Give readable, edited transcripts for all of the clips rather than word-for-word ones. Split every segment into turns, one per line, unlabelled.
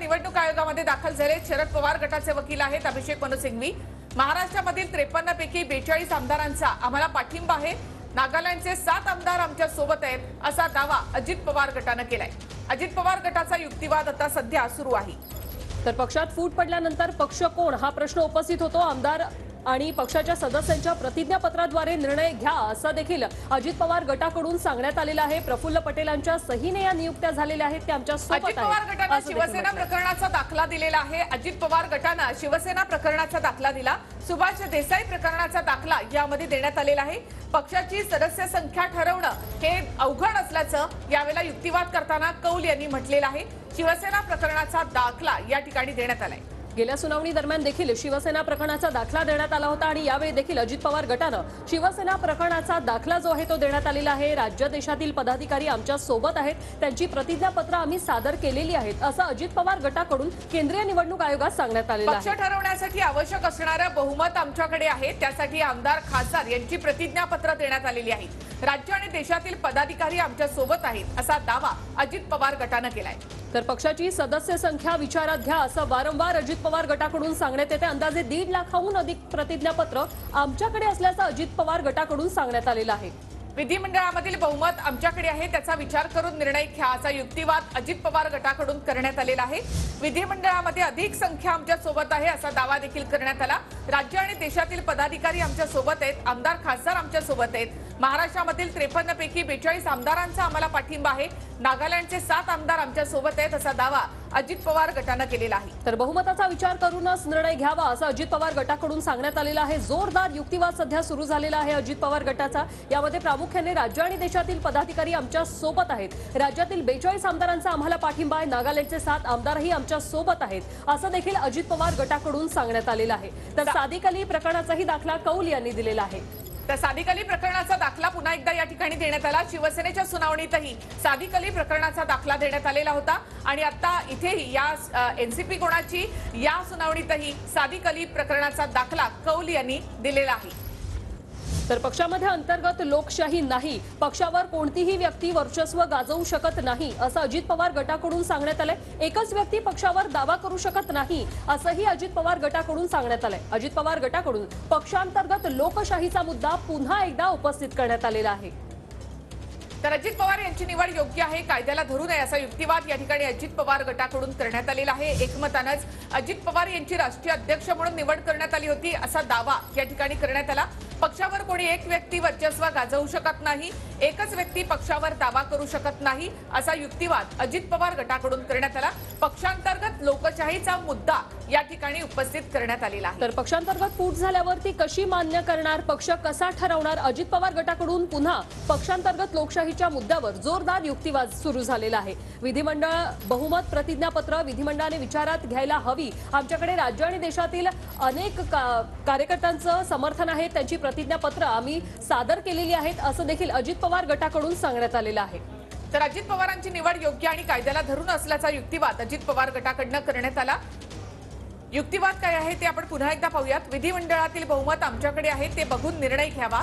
निवडणूक आयोगामध्ये दाखल झाले। शरद पवार गटाचे वकील आहेत अभिषेक मनु सिंघवी। महाराष्ट्रामधील 53 पैकी 42 आमदारांचा आम्हाला पाठिंबा आहे। नागालँडचे 7 आमदार आमच्या सोबत आहेत असा दावा अजित पवार गटाने केलाय। अजित पवार गटाचा युक्तिवाद आता सध्या सुरू आहे।
तर पक्षात फूट पडल्यानंतर पक्ष कोण हा प्रश्न उपस्थित होतो। आमदार आणि पक्षाच्या सदस्यांच्या प्रतिज्ञापत्राद्वारे निर्णय घ्या असं देखील अजित पवार गटाकडून सांगण्यात आलेलं आहे। प्रफुल्ल पटेलांच्या सहीने या नियुक्त्या झालेल्या आहेत ते आमच्या सोबत आहेत।
अजित पवार गटाने शिवसेना प्रकरणाचा दाखला दिलेला आहे। अजित पवार गटाने शिवसेना प्रकरणाचा दाखला दिला। सुभाष देसाई प्रकरणाचा दाखला यामध्ये देण्यात आलेला आहे। पक्षाची सदस्य संख्या ठरवणं हे अवघड असल्याचं यावेळेला युक्तिवाद करताना कौल यांनी म्हटलेलं आहे। शिवसेना प्रकरणाचा दाखला या ठिकाणी देण्यात आलाय।
गेल्या सुनावणी दरम्यान देखील शिवसेना प्रकरणाचा दाखला देण्यात आला होता आणि यावेळी देखील अजित पवार गटानं शिवसेना प्रकरणाचा दाखला जो आहे तो देण्यात आलेला आहे। राज्य देशातील पदाधिकारी आमच्या सोबत आहेत, त्यांची प्रतिज्ञापत्र आम्ही सादर केलेली आहेत असं अजित पवार गटाकडून केंद्रीय निवडणूक आयोगात सांगण्यात आलेलं आहे।
पक्ष ठरवण्यासाठी आवश्यक असणारं बहुमत आमच्याकडे आहे, त्यासाठी आमदार खासदार यांची प्रतिज्ञापत्र देण्यात आलेली आहे। राज्य आणि देशातील पदाधिकारी आमच्या सोबत आहेत असा दावा अजित पवार गटाने केलाय।
तर पक्षाची सदस्य संख्या विचारात घ्या असं वारंवार अजित पवार गटाकडून सांगण्यात येते। अंदाजे 1.5 लाखाहून अधिक प्रतिज्ञापत्र आमच्याकडे असल्याचं अजित पवार गटाकडून सांगण्यात आलेलं आहे।
विधिमंडळामधील बहुमत आमच्याकडे आहे, त्याचा विचार करून निर्णय घ्या असा युक्तिवाद अजित पवार गटाकडून करण्यात आलेला आहे। विधिमंडळामध्ये अधिक संख्या आमच्या सोबत आहे असा दावा देखील करण्यात आला। राज्य आणि देशातील पदाधिकारी आमच्या सोबत आहेत, आमदार खासदार आमच्या सोबत आहेत। महाराष्ट्रामधील 53 पैकी 42 आमदारांचा आम्हाला पाठिंबा आहे। नागालँडचे 7 आमदार आमच्या सोबत आहेत असा दावा अजित पवार गटाने केलेला आहे।
तर बहुमताचा विचार करूनच निर्णय घ्यावा असं अजित पवार गटाकडून सांगण्यात आलेलं आहे। जोरदार युक्तिवाद सध्या सुरू झालेला आहे अजित पवार गटाचा। यामध्ये प्रामुख्याने राज्य आणि देशातील पदाधिकारी आमच्या सोबत आहेत। राज्यातील 42 आमदारांचा आम्हाला पाठिंबा आहे। नागालँडचे 7 आमदारही आमच्या सोबत आहेत असं देखील अजित पवार गटाकडून सांगण्यात आलेलं आहे। तर सादिक अली प्रकरणाचाही दाखला कौल यांनी दिलेला आहे।
तर सादिक अली प्रकरणाचा दाखला पुन्हा एकदा या ठिकाणी देण्यात आला। शिवसेनेच्या सुनावणीतही सादिक अली प्रकरणाचा दाखला देण्यात आलेला होता आणि आता इथेही या एनसीपी कोणाची या सुनावणीतही सादिक अली प्रकरणाचा दाखला कौल यांनी दिलेला आहे।
तर पक्षामध्ये अंतर्गत लोकशाही नाही, पक्षावर कोणतीही व्यक्ती वर्चस्व गाजवू शकत नाही असं अजित पवार गटाकडून सांगण्यात आलंय। एकच व्यक्ती पक्षावर दावा करू शकत नाही असंही अजित पवार गटाकडून सांगण्यात आलंय। अजित पवार गटाकडून पक्षांतर्गत लोकशाहीचा मुद्दा पुन्हा एकदा उपस्थित करण्यात आलेला आहे।
तर अजित पवार यांची निवड योग्य आहे, कायद्याला धरू नये असा युक्तिवाद या ठिकाणी अजित पवार गटाकडून करण्यात आलेला आहे। एकमतानंच अजित पवार यांची राष्ट्रीय अध्यक्ष म्हणून निवड करण्यात आली होती असा दावा या ठिकाणी करण्यात आला। पक्षावर कोणी एक व्यक्ती वर्चस्व गाजवू शकत नाही, एकच व्यक्ती पक्षावर दावा करू शकत नाही असा युक्तिवाद अजित पवार गटाकडून करण्यात आला। पक्षांतर्गत लोकशाहीचा मुद्दा या ठिकाणी उपस्थित करण्यात आलेला आहे।
तर पक्षांतर्गत फूट झाल्यावर ती कशी मान्य करणार, पक्ष कसा ठरवणार, अजित पवार गटाकडून पुन्हा पक्षांतर्गत लोकशाहीच्या मुद्द्यावर जोरदार युक्तिवाद सुरू झालेला आहे। विधिमंडळ बहुमत प्रतिज्ञापत्र विधिमंडळाने विचारात घ्यायला हवी। आमच्याकडे राज्य आणि देशातील अनेक कार्यकर्त्यांचं समर्थन आहे, त्यांची प्रतिज्ञापत्र आम्ही सादर केलेली आहेत असं देखील अजित पवार गटाकडून सांगण्यात आलेलं आहे।
तर अजित पवारांची निवड योग्य आणि कायद्याला धरून असल्याचा युक्तिवाद अजित पवार गटाकडून करण्यात आला। युक्तिवाद काय आहे ते आपण पुन्हा एकदा पाहूयात। विधिमंडळातील बहुमत आमच्याकडे आहे, ते बघून निर्णय घ्यावा।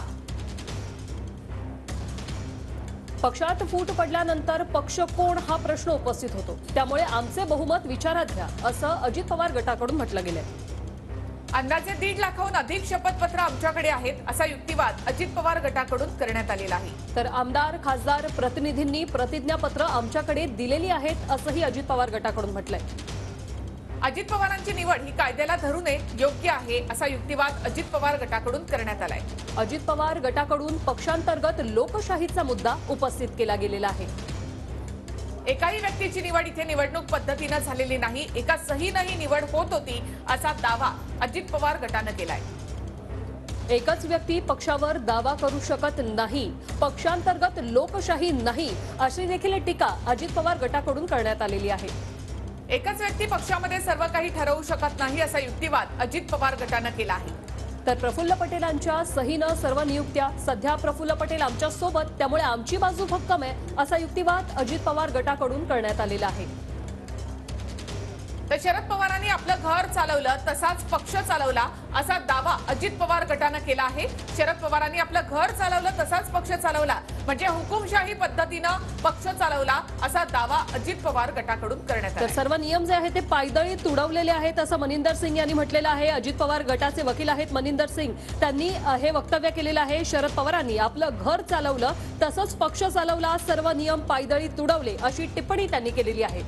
पक्षात फूट पडल्यानंतर पक्ष कोण हा प्रश्न उपस्थित होतो, त्यामुळे आमचे बहुमत विचारात घ्या असं अजित पवार गटाकडून म्हटलं गेलंय।
अंदाजे 1.5 लाखाहून अधिक शपथपत्र आमच्याकडे आहेत असा युक्तिवाद अजित पवार गटाकडून करण्यात आलेला आहे।
तर आमदार खासदार प्रतिनिधींनी प्रतिज्ञापत्र आमच्याकडे दिलेली आहेत असंही अजित पवार गटाकडून म्हटलंय।
अजित पवारांची निवड ही कायद्याला धरू नये योग्य आहे असा युक्तिवाद अजित पवार गटाकडून करण्यात आलाय।
अजित पवार गटाकडून पक्षांतर्गत लोकशाहीचा मुद्दा उपस्थित केला गेलेला आहे।
एकाही व्यक्तीची निवड इथे निवडणूक पद्धतीने झालेली नाही, एका सहीनेही निवड होत होती असा दावा अजित पवार गटाने केलाय।
एकच व्यक्ती पक्षावर दावा करू शकत नाही, पक्षांतर्गत लोकशाही नाही अशी देखील टीका अजित पवार गटाकडून करण्यात आलेली आहे।
एकच व्यक्ती पक्षामध्ये सर्व काही ठरवू शकत नाही असा युक्तिवाद अजित पवार गटाने केला आहे।
तर प्रफुल्ल पटेलांच्या सहीनं सर्व नियुक्त्या, सध्या प्रफुल्ल पटेल आमच्या सोबत, त्यामुळे आमची बाजू भक्कम आहे असा युक्तिवाद अजित पवार गटाकडून करण्यात आलेला आहे।
तर शरद पवारांनी आपलं घर चालवलं तसाच पक्ष चालवला असा दावा अजित पवार गटानं केला आहे। शरद पवारांनी आपलं घर चालवलं तसाच पक्ष चालवला म्हणजे हुकुमशाही पद्धतीनं पक्ष चालवला असा दावा अजित पवार गटाकडून करण्यात
तर
आला।
सर्व नियम जे आहेत ते पायदळी तुडवलेले आहेत असं मनिंदर सिंग यांनी म्हटलेलं आहे। अजित पवार गटाचे वकील आहेत मनिंदर सिंग, त्यांनी हे वक्तव्य केलेलं आहे। शरद पवारांनी आपलं घर चालवलं तसंच पक्ष चालवला, सर्व नियम पायदळी तुडवले अशी टिप्पणी त्यांनी केलेली आहे।